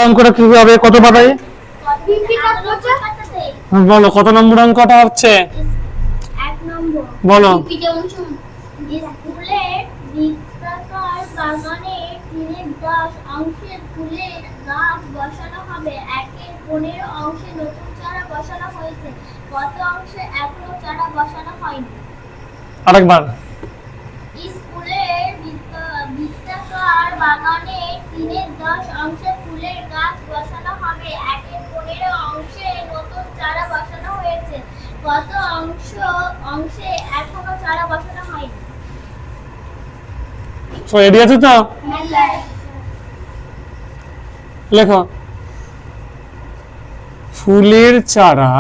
অঙ্কটা কি হবে? কত পাতায় বলো, কত নম্বর অঙ্কটা হচ্ছে? বলো। স্কুলের বৃত্তাকার বাগানে 3/10 অংশের ফুলের গাছ বসানো হবে। 1/15 অংশে নতুন চারা বসানো হয়েছে। কত অংশে এখনো চারা বসানো হয়নি? আরেকবার। স্কুলের বৃত্তাকার বাগানে 3/10 অংশে ফুলের গাছ বসানো হবে। 1/15 অংশে নতুন চারা বসানো হয়েছে। কত অংশে এখনো চারা বসানো হয়নি? তো রেডি আছে তো? লেখো। ফুলের চারা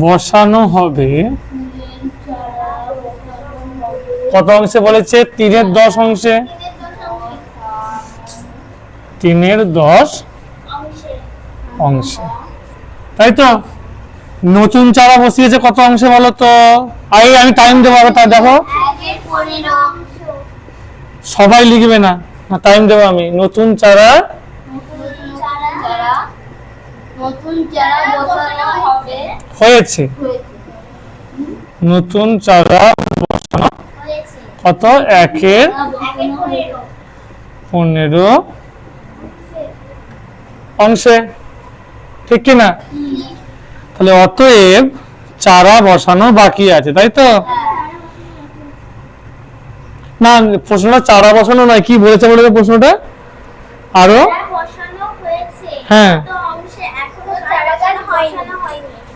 বসানো হবে কত অংশে বলেছে? 3/10 অংশে। 3/10 অংশে, তাই তো? নতুন চারা বসিয়েছে কত অংশে বলো তো? আগে আমি টাইম দেবো, আগে তা দেখো। সবাই লিখবে না, টাইম দেবো আমি। নতুন চারা হয়েছে। নতুন চারা বসানো কত? 1/15 অংশে, ঠিক কিনা? তাহলে অতএব চারা বসানো বাকি আছে, তাই তো? না, প্রশ্নটা চারা বসানো নয়, কি বলেছে বলে প্রশ্নটা? আরো হ্যাঁ,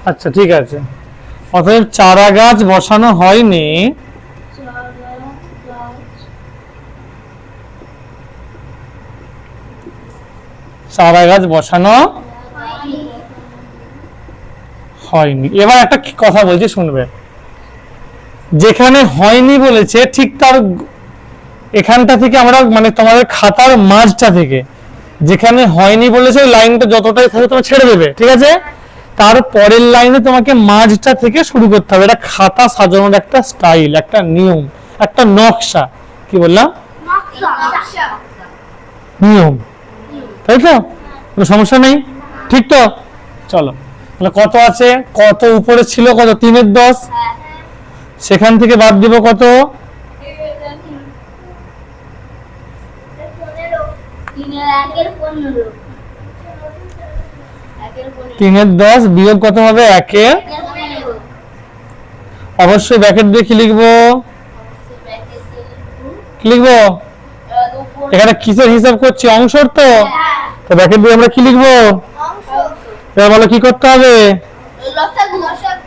আচ্ছা ঠিক আছে। অতএব চারা গাছ বসানো হয়নি চারা গাছ বসানো হয়নি। এবার একটা কথা বলছি, শুনবে। যেখানে হয়নি বলেছে ঠিক তার এখানটা থেকে আমরা, মানে তোমাদের খাতার মাঝটা থেকে যেখানে হয়নি বলেছে ওই লাইনটা যতটাই থাকে তোমার ছেড়ে দেবে, ঠিক আছে? তার পরের লাইনে তোমাকে মাঝটা থেকে শুরু করতে হবে। এটা খাতা সাজানোর একটা স্টাইল, একটা নিয়ম, একটা নকশা। কি বললাম? নিয়ম, তাই তো? কোনো সমস্যা নেই, ঠিক তো? চলো, তাহলে কত আছে? কত উপরে ছিল? কত? 3/10। সেখান থেকে বাদ দিব কত? 3/10 বিয়োগ কত হবে? 1 অবশ্যই ব্র্যাকেট দিয়ে কি লিখবো? কি লিখবো? এখানে কিসের হিসাব করছি? অংশর তো। তো ব্র্যাকেট দিয়ে আমরা কি লিখবো? এবার বলো কি করতে হবে?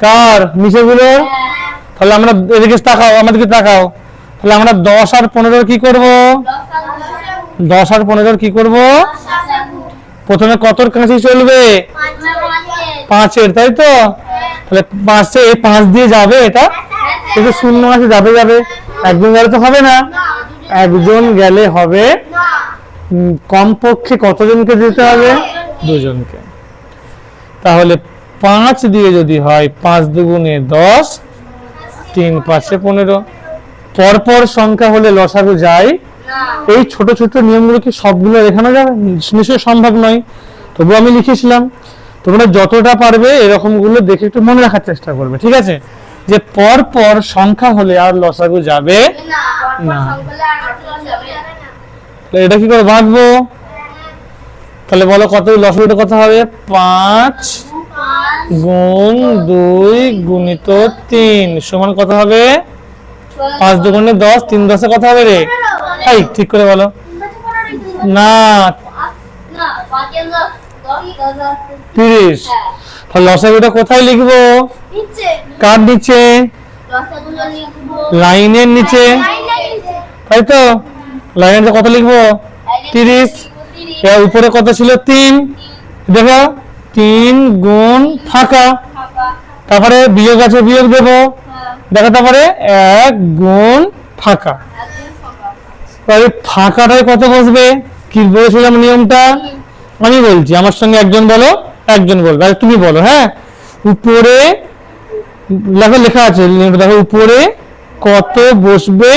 কার? নিচে গুলো। তাহলে আমরা এদিকে তাকাও, আমাদেরকে তাকাও। তাহলে আমরা 10 আর 15 কি করব? 10 আর 15 কি করব? প্রথমে কতর কাছে চলবে? 5-এর, তাই তো? তাহলে 5-এ 5 দিয়ে যাবে, এটা কিন্তু শূন্য আছে, যাবে যাবে। একজন গেলে তো হবে না, একজন গেলে হবে। কমপক্ষে কতজনকে দিতে হবে? 2জনকে। তাহলে 5 দিয়ে যদি হয় 5 দুগুণে 10, 3×5 = 15। পরপর সংখ্যা হলে লসাগু যায়। এই ছোট ছোট নিয়মগুলো কি সবগুলো দেখানো যাবে? নিশ্চয়ই সম্ভব নয়, তবু আমি লিখেছিলাম। তোমরা যতটা পারবে এরকম গুলো দেখে একটু মনে রাখার চেষ্টা করবে, ঠিক আছে? যে পরপর সংখ্যা হলে আর লসাগু যাবে না। এটা কি করে ভাঙবো? তাহলে বলো কত লসাগুটা কত হবে? 5 গুণ 2 গুণিত 3 সমান কত হবে? 5 দুগুণে 10, 3×10 কত হবে রে? এই ঠিক করে বলো না। 30। তাহলে লসাগুটা কোথায় লিখবো? কার নিচে? লাইনের নিচে, তাই তো? লাইনের কত লিখবো? 30। এর উপরে কত ছিল? 3। দেখো 3 গুণ ফাঁকা, তারপরে বিয়োগ আছে, বিয়োগ দেবো। দেখো তারপরে 1 গুণ ফাঁকা। ফাঁকাটায় কত বসবে? কি বলেছিলাম নিয়মটা? আমি বলছি, আমার সঙ্গে একজন বলো, একজন বলবে, আর তুমি বলো। হ্যাঁ, উপরে লেখা আছে, দেখো উপরে কত বসবে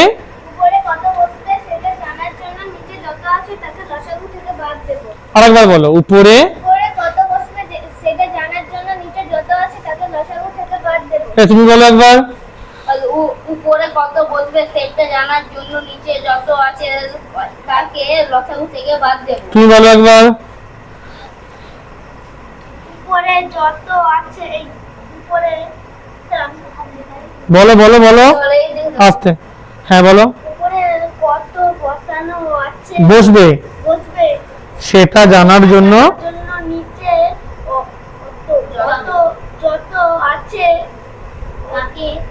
আরেকবার বলো, উপরে উপরে কত বসবে সেটা জানার জন্য নিচে যত আছে তাকে লসাগু থেকে বাদ দেব। তুমি বলো একবার। উপরে কত বসবে সেটা জানার জন্য নিচে যত আছে তাকে লসাগু থেকে বাদ দেব। তুমি বলো একবার। উপরে যত আছে এই উপরে বলো বলো বলো আস্তে। হ্যাঁ বলো। উপরে কত বসানো আছে বসবে বসবে সেটা জানার জন্য জন্য নিচে যত যত আছে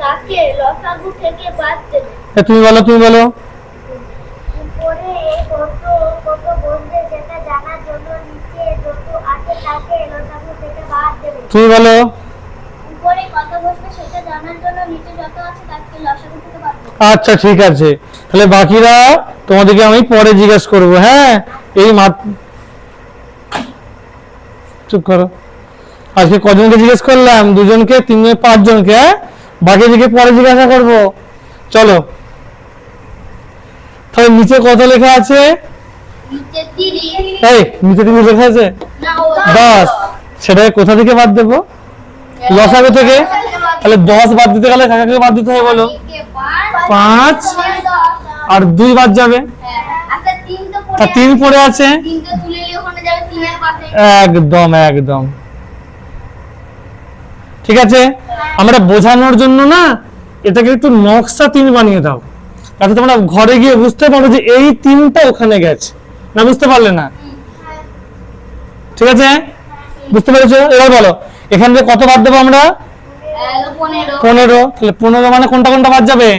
তাকে লসাগু থেকে বাদ দেবে। তুমি বলো, তুমি বলো। উপরে কত কত বসবে সেটা জানার জন্য নিচে যত আছে তাকে লসাগু থেকে বাদ দেবে। তুমি বলো। উপরে কত বসবে সেটা জানার জন্য নিচে যত আছে তাকে লসাগু থেকে বাদ দেবে। আচ্ছা ঠিক আছে, তাহলে বাকিরা তোমাদেরকে আমি পরে জিজ্ঞেস করব। হ্যাঁ, এই চুপ করো। আজকে কজনকে জিজ্ঞেস করলাম? দুজনকে, তিনজন, পাঁচজনকে। হ্যাঁ, বাকিদিকে পরে জিজ্ঞাসা করব। চলো, তাহলে নিচে কত লেখা আছে? নিচে 30। এই নিচে 30 লেখা আছে? না 10। সেটাকে কোথা থেকে বাদ দেবো? লসাগু থেকে। তাহলে 10 বাদ দিতে গেলে কাকে বাদ দিতে হবে বলো? 5 আর 2 বাদ যাবে। আচ্ছা 3 তো তা 3 পড়ে আছে। 3 তো তুলে নিয়ে ওখানে যাবে 3 এর পাশে। একদম একদম ঠিক আছে। আমরা বোঝানোর জন্য না এটাকে একটু নকশা 3 বানিয়ে দাও, যাতে তোমরা ঘরে গিয়ে বুঝতে পারো যে এই 3টা ওখানে গেছে। না বুঝতে পারলে না? ঠিক আছে, বুঝতে পেরেছো? এবার বলো, এখান থেকে কত বাদ দেবো আমরা? 15। তাহলে 15 মানে কোনটা কোনটা বাদ যাবে?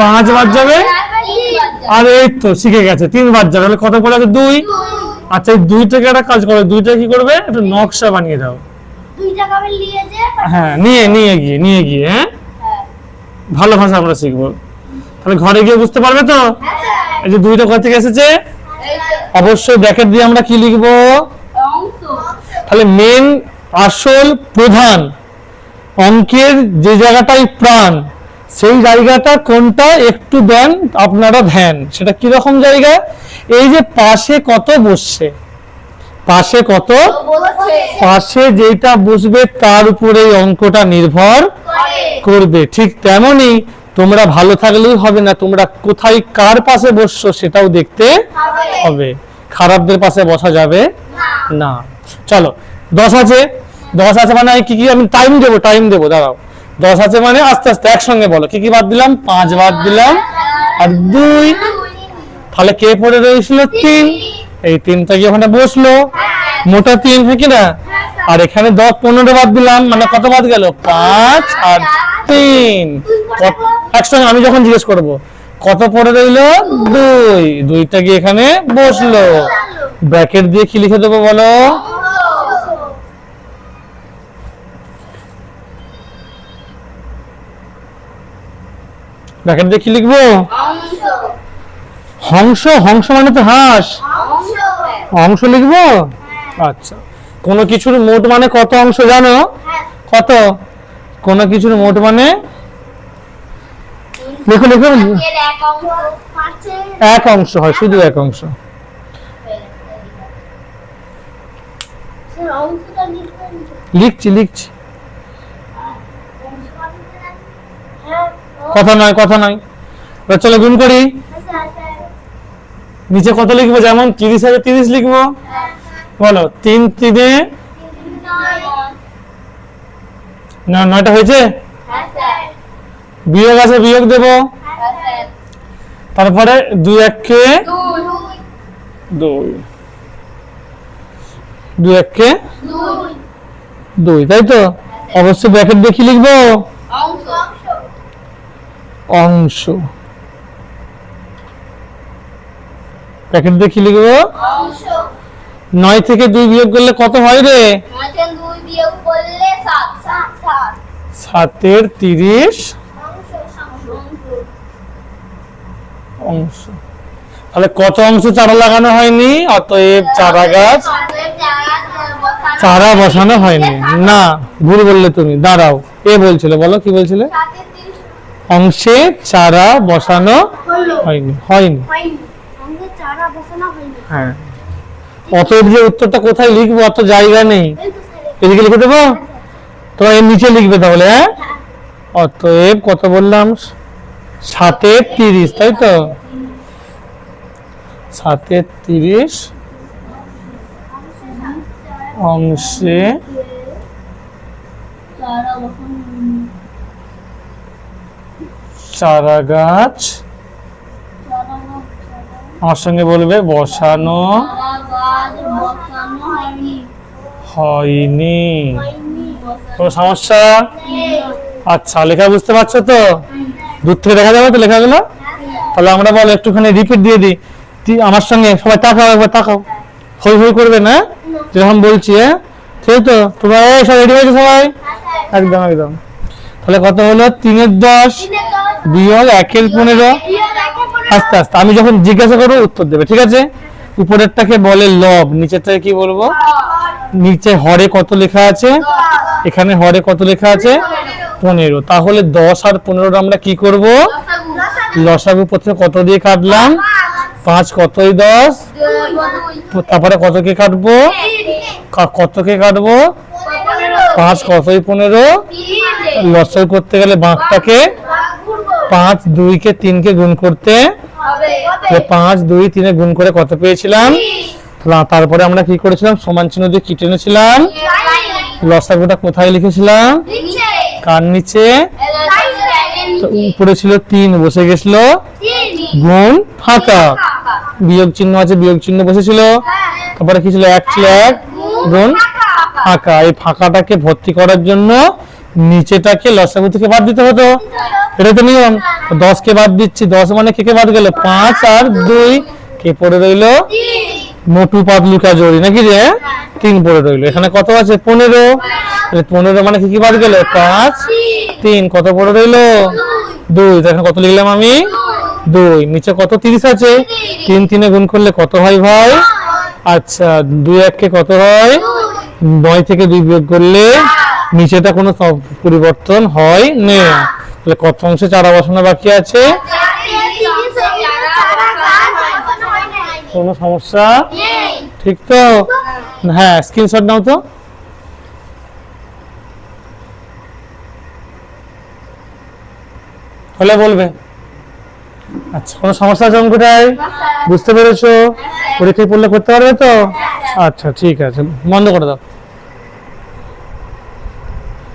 5 বাদ যাবে, আর এই তো শিখে গেছে 3 বাদ যাবে। তাহলে কত পড়ে আছে? 2। আচ্ছা, এই 2 থেকে একটা কাজ করো, 2টা কি করবে? একটা নকশা বানিয়ে দাও। 2 টাকা নিয়ে যে হ্যাঁ, নিয়ে গিয়ে হ্যাঁ, ভালো ভাষা আমরা শিখবো। তাহলে ঘরে গিয়ে বুঝতে পারবে তো এই যে 2টা কোথা থেকে এসেছে। অবশ্যই ব্র্যাকেট দিয়ে আমরা কি লিখবো? তাহলে মেন, আসল, প্রধান অঙ্কের যে জায়গাটাই প্রাণ, সেই জায়গাটা কোনটা একটু দেন আপনারা ধ্যান। সেটা কি রকম জায়গা? এই যে পাশে কত বসছে, পাশে কত, পাশে যেটা বসবে তার উপরে অঙ্কটা নির্ভর করবে। ঠিক তেমনি তোমরা ভালো থাকলেই হবে না, তোমরা কোথায় কার পাশে বসছো সেটাও দেখতে হবে। খারাপদের পাশে বসা যাবে না। চলো, 10 আছে। 10 আছে মানে কি কি? আমি টাইম দেবো, দাঁড়াও। 10 আছে মানে আস্তে আস্তে একসঙ্গে বলো। কি কি বাদ দিলাম? 5 বাদ দিলাম আর 2। তাহলে কে পড়ে রয়েছিল? 3। এই 3টা কি ওখানে বসলো? মোটা 3, হ্যাঁ কি না? আর এখানে 10, 15 বাদ দিলাম, মানে কত বাদ গেল? 5 আর 3। একসঙ্গে আমি যখন জিজ্ঞেস করব কত পড়ে রইলো? 2। 2টা কি এখানে বসলো? ব্র্যাকেট দিয়ে কি লিখে দেবো বলো? ব্র্যাকেট দিয়ে কি লিখবো? হংস। হংস মানে তো হাঁস। অংশ লিখবো। আচ্ছা, কোনো কিছুর মোট মানে কত অংশ জানো? কত? কোনো কিছুর মোট মানে লিখো লিখো। এক অংশ হয়, শুধু এক অংশ। লিখছি। কথা নয়। চলো গুণ করি। নিচে কত লিখবো? যেমন 30 আছে 30 লিখবো। বলো, 3 3 9টা হয়েছে। বিয়োগ আছে, বিয়োগ দেবো। তারপরে 2 1 কে 2, 2 1 কে 2, তাই তো? অবশ্যই ব্র্যাকেট দিয়ে কি লিখবো? অংশ। ব্র্যাকেট দিয়ে কি লিখবো? 9 থেকে 2 বিয়োগ করলে কত হয় রে? 7 এর 30 অংশ। তাহলে কত অংশ চারা লাগানো হয়নি? অতএব চারা গাছ, চারা বসানো হয়নি। না, ভুল বললে তুমি। দাঁড়াও, এ বলছিল, বলো কি বলছিলে? অংশে চারা বসানো হয়নি। হ্যাঁ, অতএব যে উত্তরটা কোথায় লিখবো অত জায়গা নেই, এদিকে লিখে দেবো, তো এর নিচে লিখবে তাহলে। হ্যাঁ, অতএব কত বললাম, 7/30, তাই তো? 7/30 অংশে চারা গাছ, আমার সঙ্গে বলবে বসানো হয়নি। কোনো সমস্যা? আচ্ছা, লেখা বুঝতে পারছো তো? দূর থেকে দেখা যাবে তো লেখাগুলো? তাহলে আমরা বলো একটুখানি রিপিট দিয়ে দিই। আমার সঙ্গে সবাই তাকাও, একবার তাকাও, হই হই করবে না যখন বলছি। হ্যাঁ, ঠিক তো? তোমরা সব রেডি হয়েছে সবাই? একদম একদম। তাহলে কত হলো? 3/10 বিয়োগ 1/15। আস্তে আস্তে আমি যখন জিজ্ঞাসা করবো উত্তর দেবে, ঠিক আছে? উপরেরটাকে বলে লব, নিচেরটাকে কি বলবো? নিচে হরে কত লেখা আছে? এখানে হরে কত লেখা আছে? 15। তাহলে 10 আর 15 আমরা কি করব? লসাগু। প্রথমে কত দিয়ে কাটলাম? 5 কতই 10, তারপরে কতকে কাটবো? কতকে কাটবো? 5 কতই 15। লসাগু করতে গেলে বাঁকটাকে 5 2 কে 3 কে গুণ করতে, 5 2 3 এ গুণ করে কত পেয়েছিলাম? তারপরে আমরা কি করেছিলাম? সমান চিহ্ন দিয়ে কি টেনেছিলাম? লসাগুটা কোথায় লিখেছিলাম? কার নিচে? তো উপরে ছিল 3, বসে গেছিল গুণ ফাঁকা, বিয়োগ চিহ্ন আছে, বিয়োগ চিহ্ন বসেছিল, তারপরে কি ছিল? 1 ছিল 1 গুণ ফাঁকা। এই ফাঁকাটাকে ভর্তি করার জন্য নিচেটাকে লসাগু থেকে বাদ দিতে হতো, এটা তো নিয়ম। 10 কে বাদ দিচ্ছি, 10 মানে কে বাদ গেল? 5 আর 2, কে পড়ে রইল? মোটু পাতলু কা জড়ি, নাকি রে? 3 পড়ে রইল। এখানে কত আছে? 15। 15 মানে কি বাদ গেল? 5 3, কত পড়ে রইল? 2। দেখেন কত লিখলাম আমি? 2। নিচে কত? 30 আছে, 3 3 এ গুণ করলে কত হয় ভাই? আচ্ছা, 2 1 কে কত হয়? 9 থেকে 2 বিয়োগ করলে নিচেটা কোনো পরিবর্তন হয় না। তাহলে কত অংশে চারা বসানো বাকি আছে? কোনো সমস্যা? ঠিক তো? হ্যাঁ, স্ক্রিনশট নাও তো। হলে বলবে। আচ্ছা, কোনো সমস্যা আছে অঙ্কটায়? বুঝতে পেরেছো? পরীক্ষায় পড়লে করতে পারবে তো? আচ্ছা, ঠিক আছে, বন্ধ করে দাও।